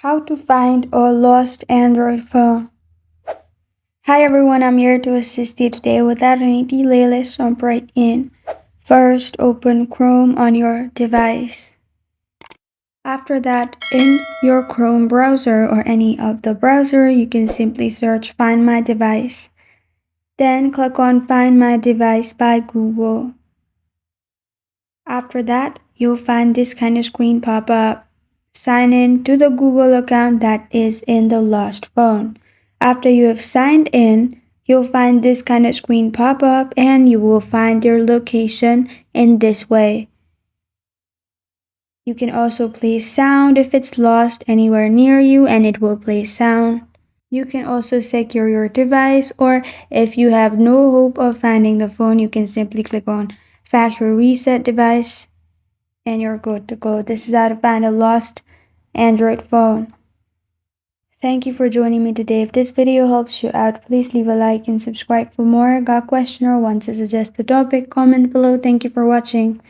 How to find a lost Android phone. Hi everyone, I'm here to assist you today. Without any delay, let's jump right in. First, open Chrome on your device. After that, in your Chrome browser or any of the browser, you can simply search Find My Device. Then click on Find My Device by Google. After that, you'll find this kind of screen pop up. Sign in to the Google account that is in the lost phone. After you have signed in, you'll find this kind of screen pop up and you will find your location in this way. You can also play sound if it's lost anywhere near you and it will play sound. You can also secure your device, or if you have no hope of finding the phone, you can simply click on Factory Reset Device and you're good to go. This is how to find a lost Android phone. Thank you for joining me today. If this video helps you out, please leave a like and subscribe for more. Got a question or want to suggest a topic? Comment below. Thank you for watching.